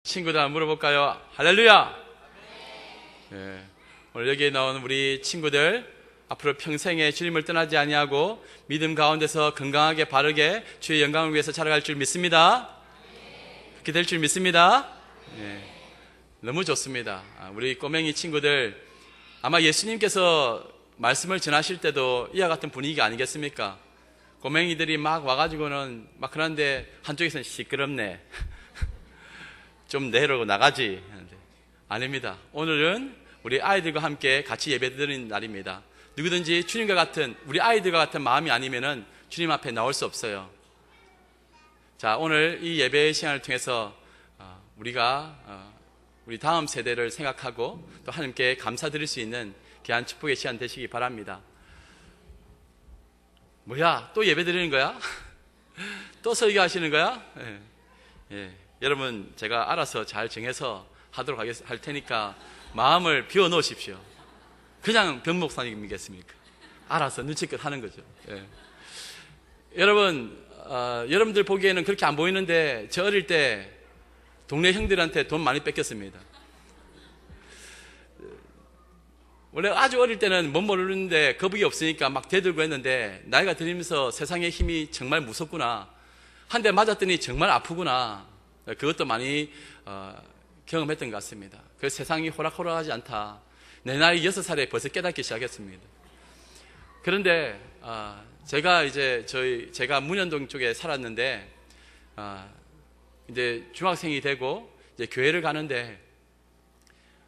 친구들 한번 물어볼까요? 할렐루야! 네. 오늘 여기에 나온 우리 친구들 앞으로 평생에 주님을 떠나지 아니하고 믿음 가운데서 건강하게 바르게 주의 영광을 위해서 자라갈 줄 믿습니다. 그렇게 될 줄 믿습니다. 네. 너무 좋습니다. 우리 꼬맹이 친구들 아마 예수님께서 말씀을 전하실 때도 이와 같은 분위기가 아니겠습니까? 꼬맹이들이 막 와가지고는 막 그런데 한쪽에서는 시끄럽네. 좀 내려고 나가지. 아닙니다. 오늘은 우리 아이들과 함께 같이 예배드리는 날입니다. 누구든지 주님과 같은, 우리 아이들과 같은 마음이 아니면은 주님 앞에 나올 수 없어요. 자, 오늘 이 예배 시간을 통해서 우리가 우리 다음 세대를 생각하고 또 하나님께 감사드릴 수 있는 귀한 축복의 시간 되시기 바랍니다. 뭐야? 또 예배 드리는 거야? 또 설교하시는 거야? 예. 예. 여러분, 제가 알아서 잘 정해서 하도록 할 테니까 마음을 비워 놓으십시오. 그냥 변 목사님이겠습니까? 알아서 눈치껏 하는 거죠. 예. 여러분, 여러분들 보기에는 그렇게 안 보이는데 저 어릴 때 동네 형들한테 돈 많이 뺏겼습니다. 원래 아주 어릴 때는 못 모르는데 거북이 없으니까 막 대들고 했는데 나이가 들면서 세상의 힘이 정말 무섭구나. 한 대 맞았더니 정말 아프구나. 그것도 많이 경험했던 것 같습니다. 그래서 세상이 호락호락하지 않다. 내 나이 6살에 벌써 깨닫기 시작했습니다. 그런데 제가 문현동 쪽에 살았는데 이제 중학생이 되고 이제 교회를 가는데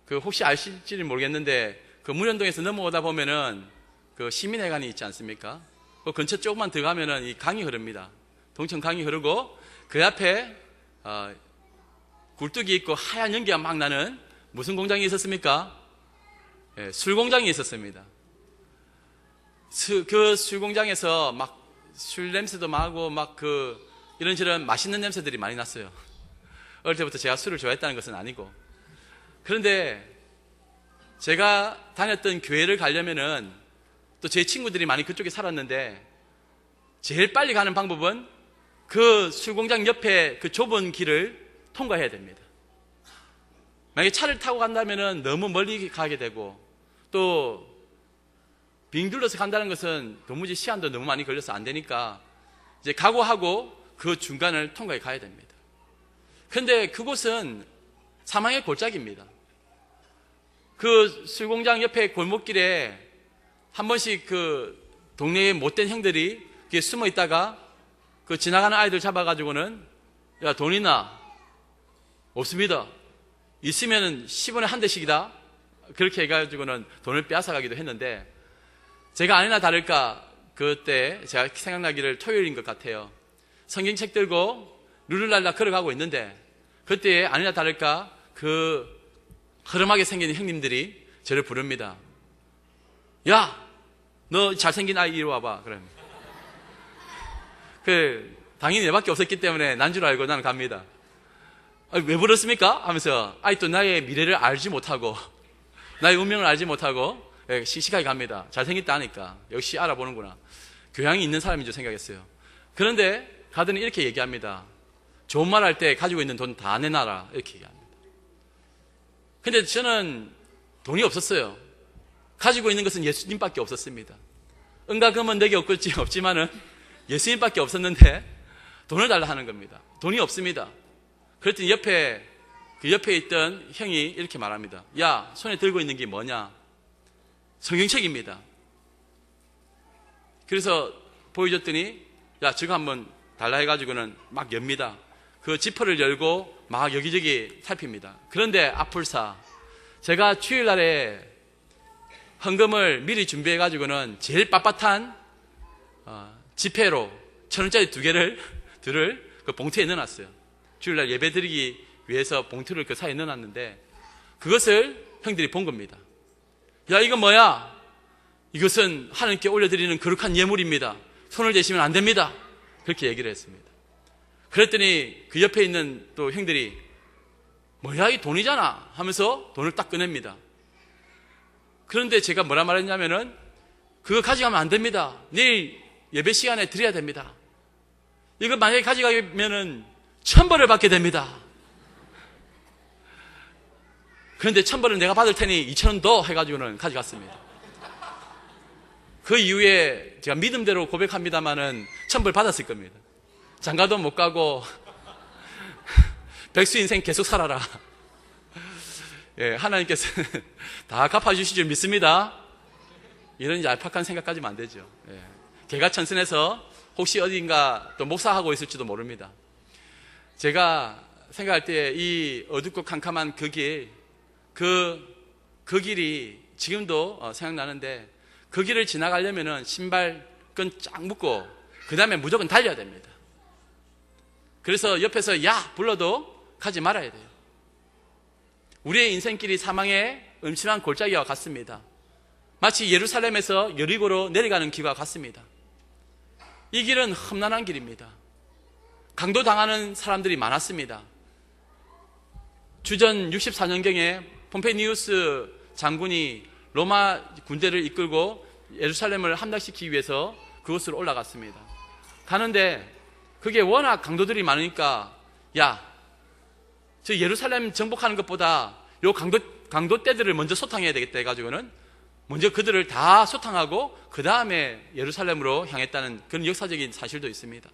그 혹시 아실지는 모르겠는데 그 문현동에서 넘어오다 보면은 그 시민회관이 있지 않습니까? 그 근처 조금만 더 가면은 이 강이 흐릅니다. 동천 강이 흐르고 그 앞에 굴뚝이 있고 하얀 연기가 막 나는 무슨 공장이 있었습니까? 예, 술 공장이 있었습니다. 그 술 공장에서 막 술 냄새도 나고 막 이런저런 맛있는 냄새들이 많이 났어요. 어릴 때부터 제가 술을 좋아했다는 것은 아니고. 그런데 제가 다녔던 교회를 가려면은 또 제 친구들이 많이 그쪽에 살았는데 제일 빨리 가는 방법은 그 술공장 옆에 그 좁은 길을 통과해야 됩니다. 만약에 차를 타고 간다면은 너무 멀리 가게 되고 또 빙 둘러서 간다는 것은 도무지 시간도 너무 많이 걸려서 안 되니까 이제 각오하고 그 중간을 통과해 가야 됩니다. 그런데 그곳은 사망의 골짜기입니다. 그 술공장 옆에 골목길에 한 번씩 그 동네의 못된 형들이 숨어 있다가 그 지나가는 아이들 잡아가지고는 야, 돈 있나? 없습니다. 있으면은 10원에 한 대씩이다. 그렇게 해가지고는 돈을 빼앗아가기도 했는데 제가 아니나 다를까 그때 제가 생각나기를 토요일인 것 같아요. 성경책 들고 룰루랄라 걸어가고 있는데 그때 아니나 다를까 그 허름하게 생긴 형님들이 저를 부릅니다. 야, 너 잘생긴 아이 이리 와봐. 그러면 당연히 내밖에 없었기 때문에 난 줄 알고 나는 갑니다. 왜 불렀습니까? 하면서 또 나의 미래를 알지 못하고 나의 운명을 알지 못하고 씩씩하게 갑니다. 잘생겼다 하니까 역시 알아보는구나. 교양이 있는 사람인 줄 생각했어요. 그런데 가더니 이렇게 얘기합니다. 좋은 말 할 때 가지고 있는 돈 다 내놔라 이렇게 얘기합니다. 근데 저는 돈이 없었어요. 가지고 있는 것은 예수님밖에 없었습니다. 은과 금은 내게 없지만은 예수님밖에 없었는데 돈을 달라 하는 겁니다. 돈이 없습니다. 그랬더니 그 옆에 있던 형이 이렇게 말합니다. 야, 손에 들고 있는 게 뭐냐? 성경책입니다. 그래서 보여줬더니 야, 저거 한번 달라 해가지고는 막 엽니다. 그 지퍼를 열고 막 여기저기 살핍니다. 그런데 앞불사 제가 주일날에 헌금을 미리 준비해가지고는 제일 빳빳한 지폐로 1,000원짜리 둘을 그 봉투에 넣어놨어요. 주일날 예배 드리기 위해서 봉투를 그 사이에 넣어놨는데 그것을 형들이 본 겁니다. 야, 이건 뭐야? 이것은 하나님께 올려드리는 거룩한 예물입니다. 손을 대시면 안 됩니다. 그렇게 얘기를 했습니다. 그랬더니 그 옆에 있는 또 형들이 뭐야, 이 돈이잖아 하면서 돈을 딱 꺼냅니다. 그런데 제가 뭐라 말했냐면은 그거 가져가면 안 됩니다. 내일 예배 시간에 드려야 됩니다. 이거 만약에 가져가면은 천벌을 받게 됩니다. 그런데 1,000불은 내가 받을 테니 2,000원 더 해가지고는 가져갔습니다. 그 이후에 제가 믿음대로 고백합니다마는 1,000불 받았을 겁니다. 장가도 못 가고 백수 인생 계속 살아라. 예, 하나님께서는 다 갚아주실 줄 믿습니다. 이런 얄팍한 생각 가지면 안 되죠. 예. 개가천선해서 혹시 어딘가 또 목사하고 있을지도 모릅니다. 제가 생각할 때 이 어둡고 캄캄한 그 길이 지금도 생각나는데, 그 길을 지나가려면은 신발끈 쫙 묶고 그 다음에 무조건 달려야 됩니다. 그래서 옆에서 야 불러도 가지 말아야 돼요. 우리의 인생길이 사망의 음침한 골짜기와 같습니다. 마치 예루살렘에서 여리고로 내려가는 길과 같습니다. 이 길은 험난한 길입니다. 강도당하는 사람들이 많았습니다. 주전 64년경에 폼페니우스 장군이 로마 군대를 이끌고 예루살렘을 함락시키기 위해서 그곳으로 올라갔습니다. 가는데 그게 워낙 강도들이 많으니까 야, 저 예루살렘 정복하는 것보다 요 강도 떼들을 먼저 소탕해야 되겠다 해가지고는 먼저 그들을 다 소탕하고 그 다음에 예루살렘으로 향했다는 그런 역사적인 사실도 있습니다.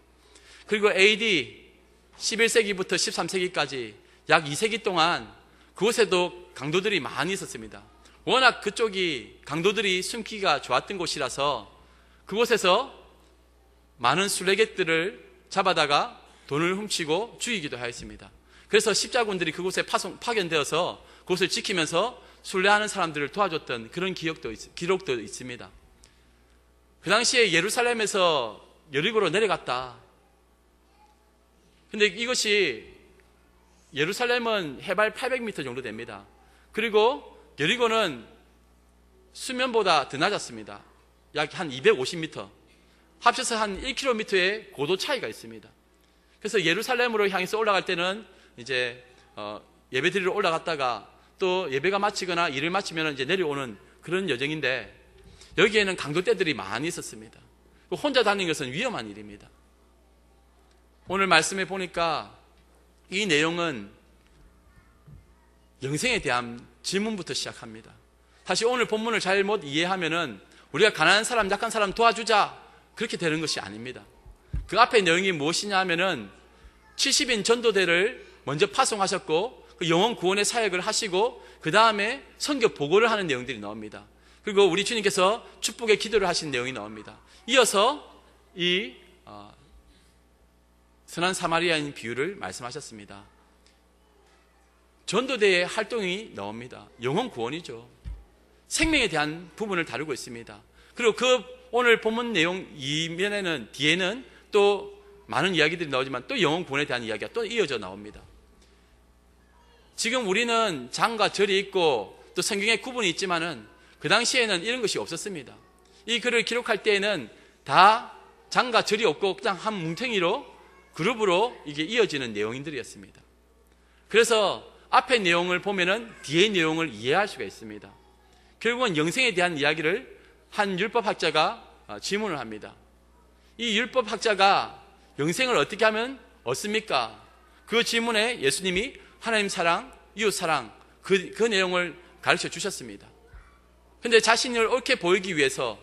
그리고 AD 11세기부터 13세기까지 약 2세기 동안 그곳에도 강도들이 많이 있었습니다. 워낙 그쪽이 강도들이 숨기가 좋았던 곳이라서 그곳에서 많은 순례객들을 잡아다가 돈을 훔치고 죽이기도 하였습니다. 그래서 십자군들이 그곳에 파견되어서 그곳을 지키면서 순례하는 사람들을 도와줬던 그런 기록도 있습니다. 그 당시에 예루살렘에서 여리고로 내려갔다. 근데 이것이 예루살렘은 해발 800m 정도 됩니다. 그리고 여리고는 수면보다 더 낮았습니다. 약 한 250m. 합쳐서 한 1km의 고도 차이가 있습니다. 그래서 예루살렘으로 향해서 올라갈 때는 이제 예배 드리러 올라갔다가 또 예배가 마치거나 일을 마치면 이제 내려오는 그런 여정인데, 여기에는 강도떼들이 많이 있었습니다. 혼자 다니는 것은 위험한 일입니다. 오늘 말씀에 보니까 이 내용은 영생에 대한 질문부터 시작합니다. 사실 오늘 본문을 잘못 이해하면은 우리가 가난한 사람, 약한 사람 도와주자 그렇게 되는 것이 아닙니다. 그 앞에 내용이 무엇이냐 하면은 70인 전도대를 먼저 파송하셨고 그 영혼 구원의 사역을 하시고 그 다음에 선교 보고를 하는 내용들이 나옵니다. 그리고 우리 주님께서 축복의 기도를 하신 내용이 나옵니다. 이어서 이 선한 사마리아인 비유를 말씀하셨습니다. 전도대의 활동이 나옵니다. 영혼 구원이죠. 생명에 대한 부분을 다루고 있습니다. 그리고 그 오늘 본문 내용 뒤에는 또 많은 이야기들이 나오지만 또 영혼 구원에 대한 이야기가 또 이어져 나옵니다. 지금 우리는 장과 절이 있고 또 성경에 구분이 있지만은 그 당시에는 이런 것이 없었습니다. 이 글을 기록할 때에는 다 장과 절이 없고 그냥 한 뭉탱이로 그룹으로 이게 이어지는 내용들이었습니다. 그래서 앞의 내용을 보면은 뒤의 내용을 이해할 수가 있습니다. 결국은 영생에 대한 이야기를 한 율법학자가 질문을 합니다. 이 율법학자가 영생을 어떻게 하면 얻습니까? 그 질문에 예수님이 하나님 사랑, 이웃 사랑 그 내용을 가르쳐 주셨습니다. 그런데 자신을 옳게 보이기 위해서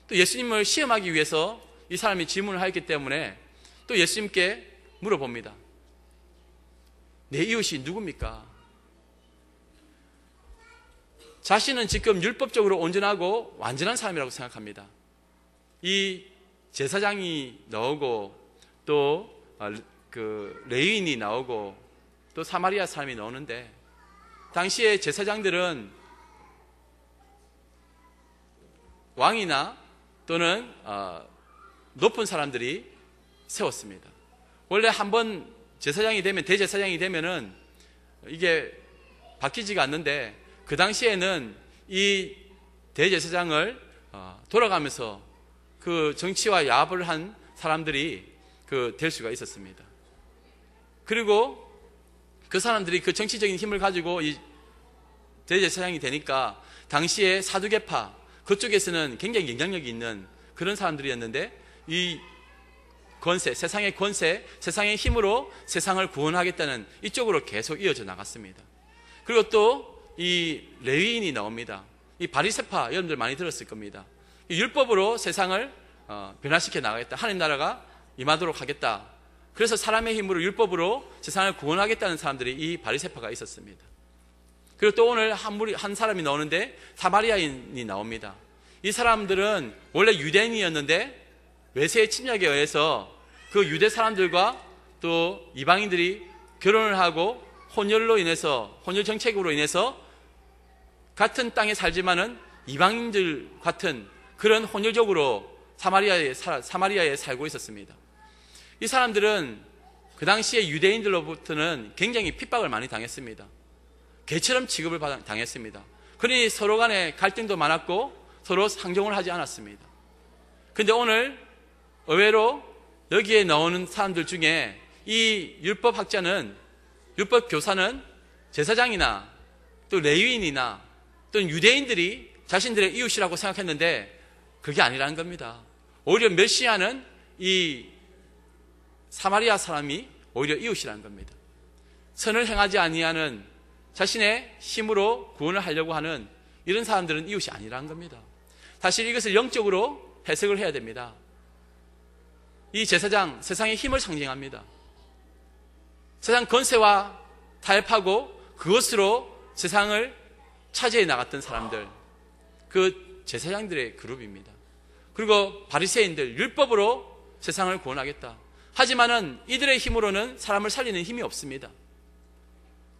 또 예수님을 시험하기 위해서 이 사람이 질문을 하였기 때문에 또 예수님께 물어봅니다. 내 이웃이 누굽니까? 자신은 지금 율법적으로 온전하고 완전한 사람이라고 생각합니다. 이 제사장이 나오고 또 그 레위인이 나오고 또 사마리아 사람이 나오는데, 당시에 제사장들은 왕이나 또는 높은 사람들이 세웠습니다. 원래 한번 제사장이 되면, 대제사장이 되면은 이게 바뀌지가 않는데, 그 당시에는 이 대제사장을 돌아가면서 그 정치와 야합을 한 사람들이 될 수가 있었습니다. 그리고 그 사람들이 그 정치적인 힘을 가지고 이 대제사장이 되니까 당시에 사두개파 그쪽에서는 굉장히 영향력이 있는 그런 사람들이었는데, 이 권세, 세상의 권세, 세상의 힘으로 세상을 구원하겠다는 이쪽으로 계속 이어져 나갔습니다. 그리고 또 이 레위인이 나옵니다. 이 바리새파 여러분들 많이 들었을 겁니다. 이 율법으로 세상을 변화시켜 나가겠다. 하나님 나라가 임하도록 하겠다. 그래서 사람의 힘으로 율법으로 세상을 구원하겠다는 사람들이 이 바리새파가 있었습니다. 그리고 또 오늘 한 사람이 나오는데 사마리아인이 나옵니다. 이 사람들은 원래 유대인이었는데 외세의 침략에 의해서 그 유대 사람들과 또 이방인들이 결혼을 하고 혼혈로 인해서, 혼혈 정책으로 인해서 같은 땅에 살지만은 이방인들 같은 그런 혼혈족으로 사마리아에 살고 있었습니다. 이 사람들은 그 당시에 유대인들로부터는 굉장히 핍박을 많이 당했습니다. 개처럼 취급을 당했습니다. 그러니 서로 간에 갈등도 많았고 서로 상종을 하지 않았습니다. 근데 오늘 의외로 여기에 나오는 사람들 중에 이 율법학자는, 율법 교사는 제사장이나 또 레위인이나 또는 유대인들이 자신들의 이웃이라고 생각했는데 그게 아니라는 겁니다. 오히려 메시아는 이 사마리아 사람이 오히려 이웃이라는 겁니다. 선을 행하지 아니하는, 자신의 힘으로 구원을 하려고 하는 이런 사람들은 이웃이 아니라는 겁니다. 사실 이것을 영적으로 해석을 해야 됩니다. 이 제사장, 세상의 힘을 상징합니다. 세상 권세와 타협하고 그것으로 세상을 차지해 나갔던 사람들, 그 제사장들의 그룹입니다. 그리고 바리새인들, 율법으로 세상을 구원하겠다. 하지만은 이들의 힘으로는 사람을 살리는 힘이 없습니다.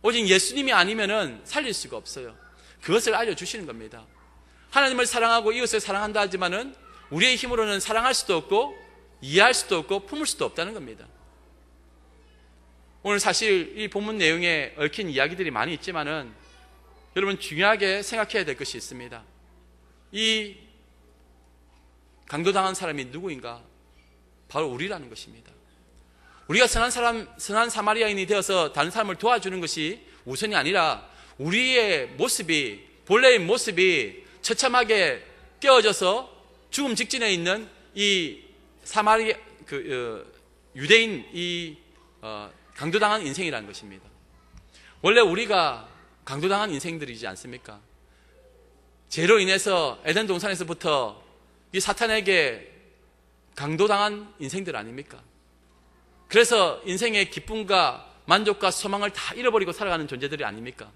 오직 예수님이 아니면은 살릴 수가 없어요. 그것을 알려주시는 겁니다. 하나님을 사랑하고 이웃을 사랑한다 하지만은 우리의 힘으로는 사랑할 수도 없고 이해할 수도 없고 품을 수도 없다는 겁니다. 오늘 사실 이 본문 내용에 얽힌 이야기들이 많이 있지만은 여러분 중요하게 생각해야 될 것이 있습니다. 이 강도당한 사람이 누구인가? 바로 우리라는 것입니다. 우리가 선한 사마리아인이 되어서 다른 사람을 도와주는 것이 우선이 아니라 우리의 모습이, 본래의 모습이 처참하게 깨어져서 죽음 직전에 있는 이 유대인 이 강도당한 인생이라는 것입니다. 원래 우리가 강도당한 인생들이지 않습니까? 죄로 인해서 에덴 동산에서부터 이 사탄에게 강도당한 인생들 아닙니까? 그래서 인생의 기쁨과 만족과 소망을 다 잃어버리고 살아가는 존재들이 아닙니까?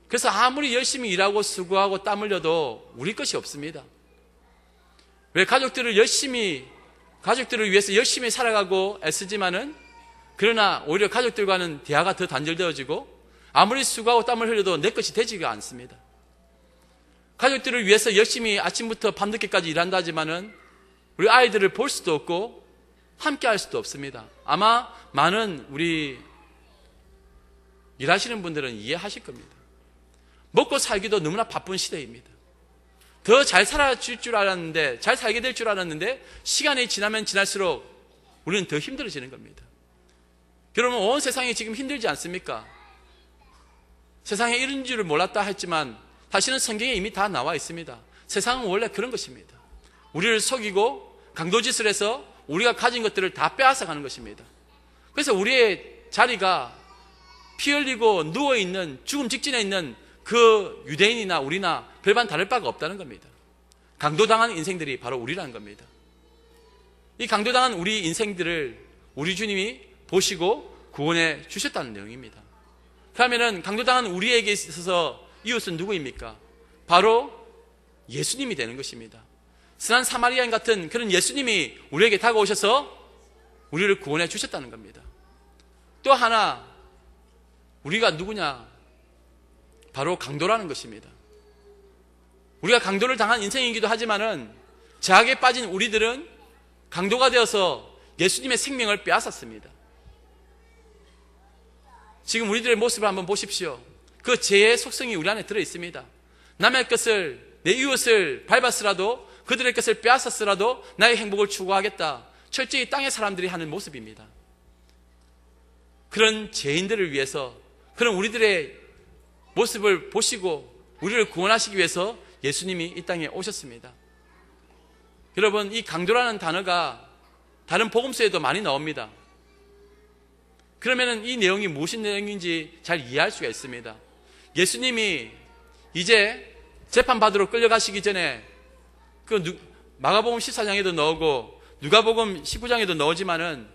그래서 아무리 열심히 일하고 수고하고 땀 흘려도 우리 것이 없습니다. 왜 가족들을 위해서 열심히 살아가고 애쓰지만은 그러나 오히려 가족들과는 대화가 더 단절되어지고 아무리 수고하고 땀을 흘려도 내 것이 되지가 않습니다. 가족들을 위해서 열심히 아침부터 밤늦게까지 일한다 하지만은 우리 아이들을 볼 수도 없고 함께 할 수도 없습니다. 아마 많은 우리 일하시는 분들은 이해하실 겁니다. 먹고 살기도 너무나 바쁜 시대입니다. 더 잘 살아질 줄 알았는데, 잘 살게 될 줄 알았는데 시간이 지나면 지날수록 우리는 더 힘들어지는 겁니다. 여러분 온 세상이 지금 힘들지 않습니까? 세상에 이런 줄을 몰랐다 했지만 사실은 성경에 이미 다 나와 있습니다. 세상은 원래 그런 것입니다. 우리를 속이고 강도짓을 해서 우리가 가진 것들을 다 빼앗아가는 것입니다. 그래서 우리의 자리가 피 흘리고 누워있는, 죽음 직전에 있는 그 유대인이나 우리나 별반 다를 바가 없다는 겁니다. 강도당한 인생들이 바로 우리라는 겁니다. 이 강도당한 우리 인생들을 우리 주님이 보시고 구원해 주셨다는 내용입니다. 그러면은 강도당한 우리에게 있어서 이웃은 누구입니까? 바로 예수님이 되는 것입니다. 선한 사마리아인 같은 그런 예수님이 우리에게 다가오셔서 우리를 구원해 주셨다는 겁니다. 또 하나, 우리가 누구냐? 바로 강도라는 것입니다. 우리가 강도를 당한 인생이기도 하지만은 죄악에 빠진 우리들은 강도가 되어서 예수님의 생명을 빼앗았습니다. 지금 우리들의 모습을 한번 보십시오. 그 죄의 속성이 우리 안에 들어 있습니다. 남의 것을, 내 이웃을 밟았으라도, 그들의 것을 빼앗았으라도 나의 행복을 추구하겠다. 철저히 땅의 사람들이 하는 모습입니다. 그런 죄인들을 위해서, 그런 우리들의 모습을 보시고 우리를 구원하시기 위해서 예수님이 이 땅에 오셨습니다. 여러분, 이 강도라는 단어가 다른 복음서에도 많이 나옵니다. 그러면 이 내용이 무슨 내용인지 잘 이해할 수가 있습니다. 예수님이 이제 재판받으러 끌려가시기 전에 마가복음 14장에도 넣고 누가복음 19장에도 넣지만은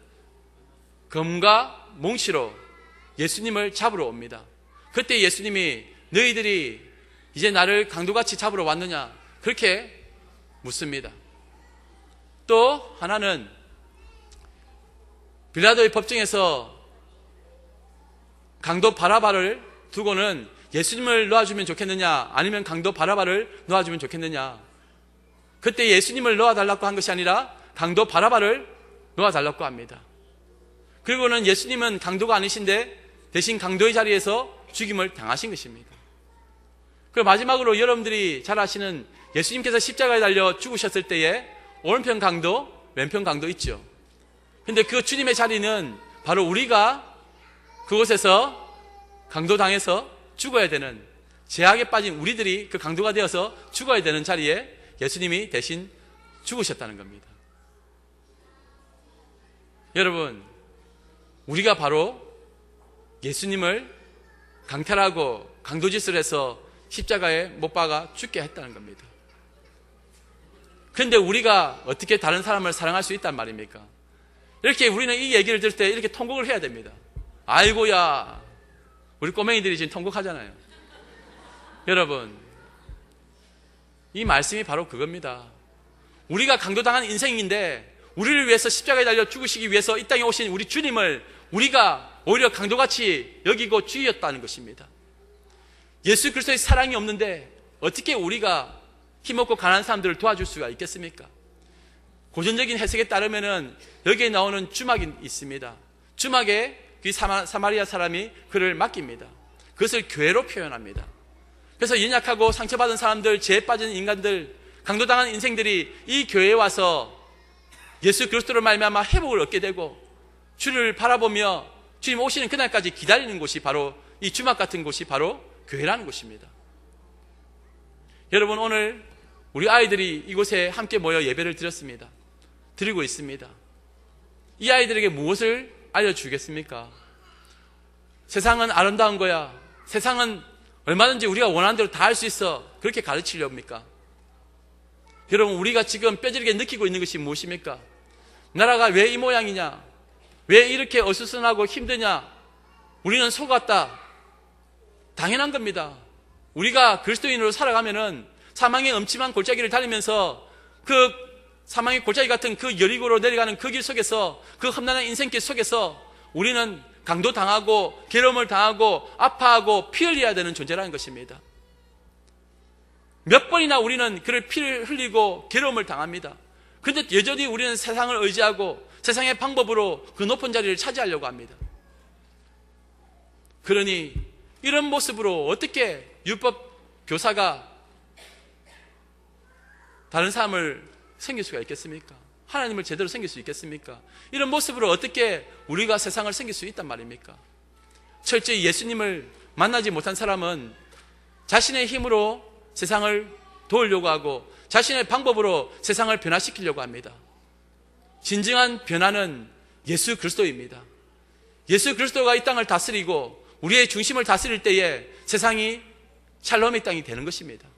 검과 몽시로 예수님을 잡으러 옵니다. 그때 예수님이 너희들이 이제 나를 강도같이 잡으러 왔느냐 그렇게 묻습니다. 또 하나는 빌라도의 법정에서 강도 바라바를 두고는 예수님을 놓아주면 좋겠느냐 아니면 강도 바라바를 놓아주면 좋겠느냐. 그때 예수님을 놓아달라고 한 것이 아니라 강도 바라바를 놓아달라고 합니다. 그리고는 예수님은 강도가 아니신데 대신 강도의 자리에서 죽임을 당하신 것입니다. 그리고 마지막으로 여러분들이 잘 아시는 예수님께서 십자가에 달려 죽으셨을 때에 오른편 강도, 왼편 강도 있죠. 근데 그 주님의 자리는 바로 우리가 그곳에서 강도당해서 죽어야 되는, 죄악에 빠진 우리들이 그 강도가 되어서 죽어야 되는 자리에 예수님이 대신 죽으셨다는 겁니다. 여러분, 우리가 바로 예수님을 강탈하고 강도짓을 해서 십자가에 못 박아 죽게 했다는 겁니다. 그런데 우리가 어떻게 다른 사람을 사랑할 수 있단 말입니까? 이렇게 우리는 이 얘기를 들을 때 이렇게 통곡을 해야 됩니다. 아이고야, 우리 꼬맹이들이 지금 통곡하잖아요. 여러분, 이 말씀이 바로 그겁니다. 우리가 강도당한 인생인데 우리를 위해서 십자가에 달려 죽으시기 위해서 이 땅에 오신 우리 주님을 우리가 오히려 강도같이 여기고 죽였다는 것입니다. 예수 그리스도의 사랑이 없는데 어떻게 우리가 힘없고 가난한 사람들을 도와줄 수가 있겠습니까? 고전적인 해석에 따르면 여기에 나오는 주막이 있습니다. 주막에 그 사마리아 사람이 그를 맡깁니다. 그것을 교회로 표현합니다. 그래서 연약하고 상처받은 사람들, 죄에 빠진 인간들, 강도당한 인생들이 이 교회에 와서 예수 그리스도를 말미암아 회복을 얻게 되고 주를 바라보며 주님 오시는 그날까지 기다리는 곳이 바로 이 주막 같은 곳이 바로 교회라는 곳입니다. 여러분, 오늘 우리 아이들이 이곳에 함께 모여 예배를 드렸습니다. 드리고 있습니다. 이 아이들에게 무엇을 알려주겠습니까? 세상은 아름다운 거야. 세상은 얼마든지 우리가 원하는 대로 다 할 수 있어. 그렇게 가르치려합니까? 여러분, 우리가 지금 뼈저리게 느끼고 있는 것이 무엇입니까? 나라가 왜 이 모양이냐? 왜 이렇게 어수선하고 힘드냐? 우리는 속았다. 당연한 겁니다. 우리가 그리스도인으로 살아가면은 사망의 음침한 골짜기를 달리면서 그 사망의 골짜기 같은 그 여리고로 내려가는 그 길 속에서, 그 험난한 인생길 속에서 우리는 강도 당하고 괴로움을 당하고 아파하고 피 흘려야 되는 존재라는 것입니다. 몇 번이나 우리는 그를 피를 흘리고 괴로움을 당합니다. 그런데 여전히 우리는 세상을 의지하고 세상의 방법으로 그 높은 자리를 차지하려고 합니다. 그러니 이런 모습으로 어떻게 율법 교사가 다른 사람을 섬길 수가 있겠습니까? 하나님을 제대로 섬길 수 있겠습니까? 이런 모습으로 어떻게 우리가 세상을 섬길 수 있단 말입니까? 철저히 예수님을 만나지 못한 사람은 자신의 힘으로 세상을 도우려고 하고 자신의 방법으로 세상을 변화시키려고 합니다. 진정한 변화는 예수 그리스도입니다. 예수 그리스도가 이 땅을 다스리고 우리의 중심을 다스릴 때에 세상이 샬롬의 땅이 되는 것입니다.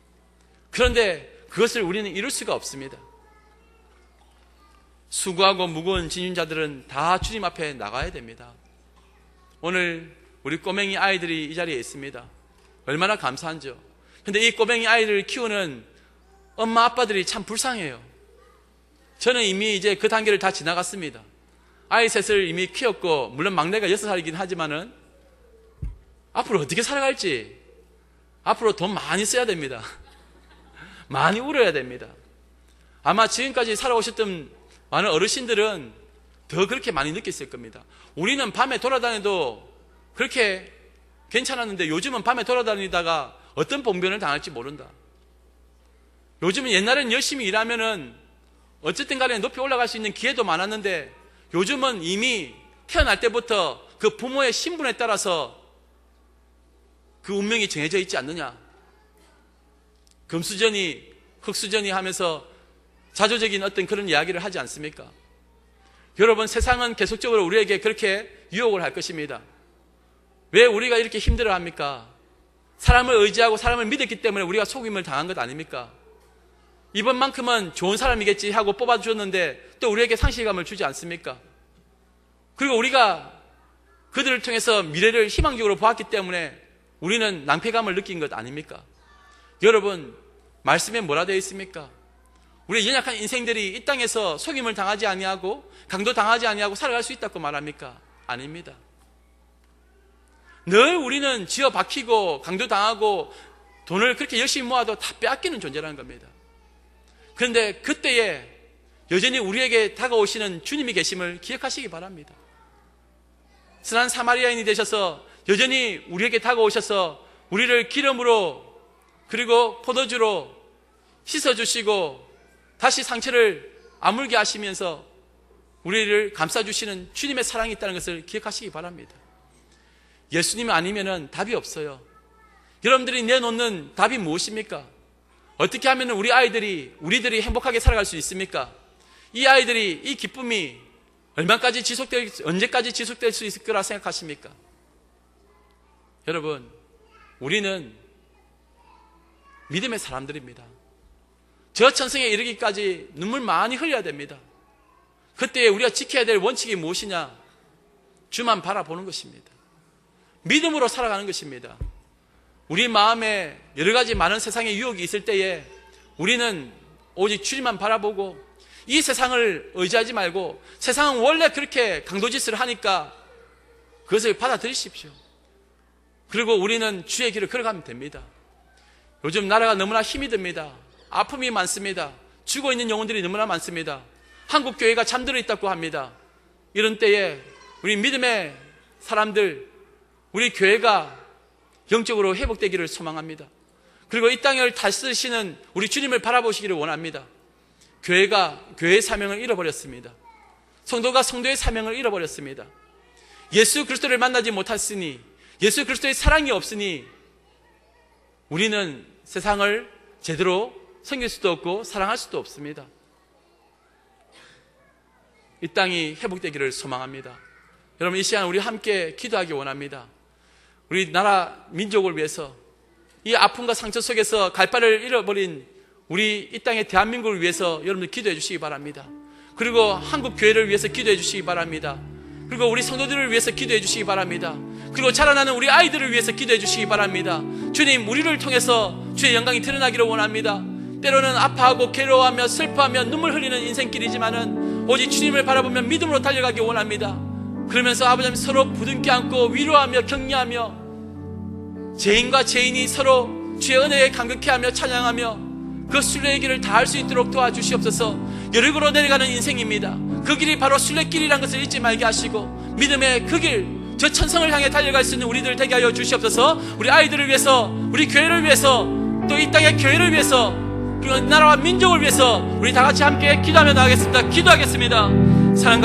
그런데 그것을 우리는 이룰 수가 없습니다. 수고하고 무거운 짐진 자들은 다 주님 앞에 나가야 됩니다. 오늘 우리 꼬맹이 아이들이 이 자리에 있습니다. 얼마나 감사한지요. 근데 이 꼬맹이 아이들을 키우는 엄마 아빠들이 참 불쌍해요. 저는 이미 이제 그 단계를 다 지나갔습니다. 아이 셋을 이미 키웠고, 물론 막내가 6살이긴 하지만은 앞으로 어떻게 살아갈지, 앞으로 돈 많이 써야 됩니다. 많이 울어야 됩니다. 아마 지금까지 살아오셨던 많은 어르신들은 더 그렇게 많이 느꼈을 겁니다. 우리는 밤에 돌아다녀도 그렇게 괜찮았는데 요즘은 밤에 돌아다니다가 어떤 봉변을 당할지 모른다. 요즘은 옛날에는 열심히 일하면은 어쨌든 간에 높이 올라갈 수 있는 기회도 많았는데 요즘은 이미 태어날 때부터 그 부모의 신분에 따라서 그 운명이 정해져 있지 않느냐. 금수저니 흙수저니 하면서 자조적인 어떤 그런 이야기를 하지 않습니까? 여러분, 세상은 계속적으로 우리에게 그렇게 유혹을 할 것입니다. 왜 우리가 이렇게 힘들어 합니까? 사람을 의지하고 사람을 믿었기 때문에 우리가 속임을 당한 것 아닙니까? 이번만큼은 좋은 사람이겠지 하고 뽑아주었는데 또 우리에게 상실감을 주지 않습니까? 그리고 우리가 그들을 통해서 미래를 희망적으로 보았기 때문에 우리는 낭패감을 느낀 것 아닙니까? 여러분, 말씀에 뭐라 되어 있습니까? 우리 연약한 인생들이 이 땅에서 속임을 당하지 아니하고 강도 당하지 아니하고 살아갈 수 있다고 말합니까? 아닙니다. 늘 우리는 쥐어 박히고 강도 당하고 돈을 그렇게 열심히 모아도 다 빼앗기는 존재라는 겁니다. 그런데 그때에 여전히 우리에게 다가오시는 주님이 계심을 기억하시기 바랍니다. 선한 사마리아인이 되셔서 여전히 우리에게 다가오셔서 우리를 기름으로 그리고 포도주로 씻어주시고 다시 상처를 아물게 하시면서 우리를 감싸주시는 주님의 사랑이 있다는 것을 기억하시기 바랍니다. 예수님 아니면 답이 없어요. 여러분들이 내놓는 답이 무엇입니까? 어떻게 하면 우리들이 행복하게 살아갈 수 있습니까? 이 아이들이, 이 기쁨이 언제까지 지속될 수 있을 거라 생각하십니까? 여러분, 우리는 믿음의 사람들입니다. 저 천성에 이르기까지 눈물 많이 흘려야 됩니다. 그때 우리가 지켜야 될 원칙이 무엇이냐? 주만 바라보는 것입니다. 믿음으로 살아가는 것입니다. 우리 마음에 여러 가지 많은 세상의 유혹이 있을 때에 우리는 오직 주님만 바라보고 이 세상을 의지하지 말고 세상은 원래 그렇게 강도짓을 하니까 그것을 받아들이십시오. 그리고 우리는 주의 길을 걸어가면 됩니다. 요즘 나라가 너무나 힘이 듭니다. 아픔이 많습니다. 죽어 있는 영혼들이 너무나 많습니다. 한국 교회가 잠들어 있다고 합니다. 이런 때에 우리 믿음의 사람들, 우리 교회가 영적으로 회복되기를 소망합니다. 그리고 이 땅을 다스리시는 우리 주님을 바라보시기를 원합니다. 교회가 교회의 사명을 잃어버렸습니다. 성도가 성도의 사명을 잃어버렸습니다. 예수 그리스도를 만나지 못했으니, 예수 그리스도의 사랑이 없으니 우리는 세상을 제대로 섬길 수도 없고 사랑할 수도 없습니다. 이 땅이 회복되기를 소망합니다. 여러분, 이 시간 우리 함께 기도하기 원합니다. 우리 나라 민족을 위해서, 이 아픔과 상처 속에서 갈 바를 잃어버린 우리 이 땅의 대한민국을 위해서 여러분들 기도해 주시기 바랍니다. 그리고 한국 교회를 위해서 기도해 주시기 바랍니다. 그리고 우리 성도들을 위해서 기도해 주시기 바랍니다. 그리고 자라나는 우리 아이들을 위해서 기도해 주시기 바랍니다. 주님, 우리를 통해서 주의 영광이 드러나기를 원합니다. 때로는 아파하고 괴로워하며 슬퍼하며 눈물 흘리는 인생길이지만은 오직 주님을 바라보며 믿음으로 달려가기 원합니다. 그러면서 아버지 서로 부둥켜 안고 위로하며 격려하며 죄인과 죄인이 서로 주의 은혜에 감격해하며 찬양하며 그 순례의 길을 다할 수 있도록 도와주시옵소서. 여력으로 내려가는 인생입니다. 그 길이 바로 순례길이라는 것을 잊지 말게 하시고 믿음의 그 길, 저 천성을 향해 달려갈 수 있는 우리들 되게 하여 주시옵소서. 우리 아이들을 위해서, 우리 교회를 위해서, 또 이 땅의 교회를 위해서, 그리고 나라와 민족을 위해서 우리 다 같이 함께 기도하며 나가겠습니다. 기도하겠습니다. 사랑과